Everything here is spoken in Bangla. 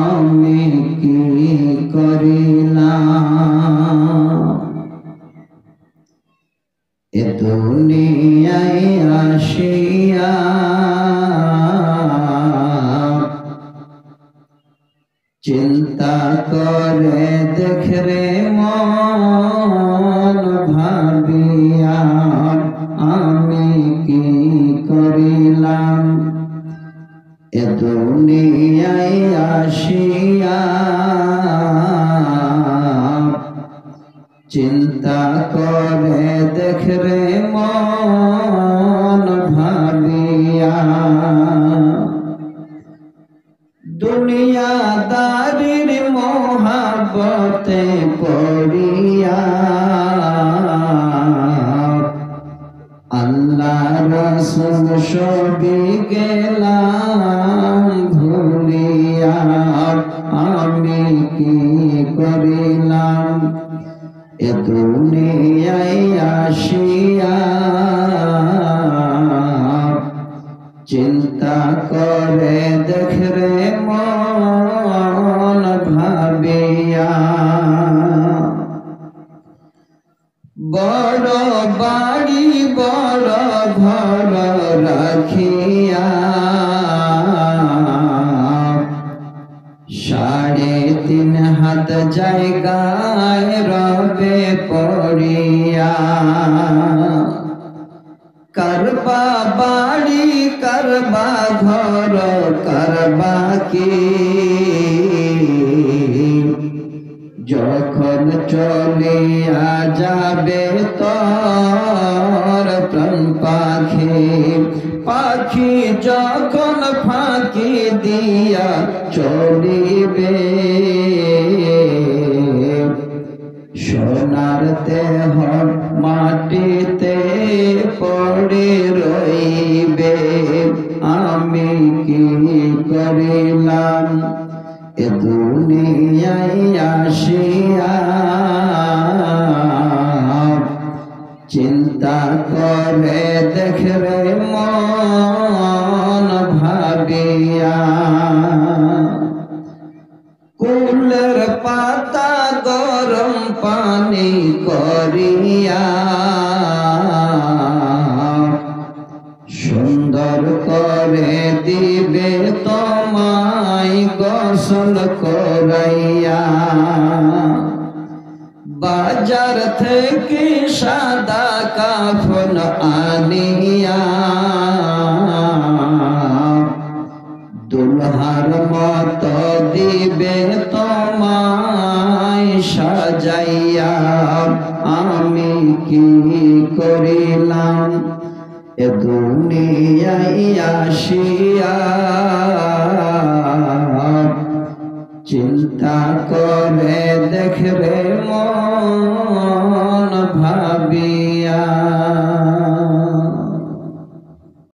আমি কি করিলাম এ দুনিয়ায় আসিয়া চিন্তা করে দেখরে মন ভাবিয়া আমি কি করিলাম এ দুনিয়ায় আসিয়া চিন্তা করে দেখরে মন ভাবিয়া দুনিয়াদারির মোহাবতে পড়িয়া আল্লাহ রাসূল সবই গেলাম ভুলিয়া আমি কি করিলাম এ দুনিয়ায় আসিয়া চিন্তা করে দেখরে মন ভাবিয়া বড় বাড়ি বড় ঘর রাখিয়া 3.5 হাত জায়গায় রবে পড়িয়া করবা বাড়ি করবা ঘর করবা কি যখন চলিয়া যাবে তোর প্রাণ পাখি পাখি যখন ফাঁকি দিয়া চলিবে সোনার দেহ মাটিতে পড়ে রইবে আমি কি করিলাম এ দুনিয়ায় আসিয়া চিন্তা করে দেখরে মন ভাবিয়া কুলের পাতা গরম পানি করিয়া সুন্দর করে দিবে তোমায় গোসল করাইয়া বাজার থেকে সাদা কাফন আনিয়া দুলহার মত দিবে তোমায় সাজাইয়া আমি কি করিলাম এ দুনিয়ায় আসিয়া চিন্তা করে দেখরে মন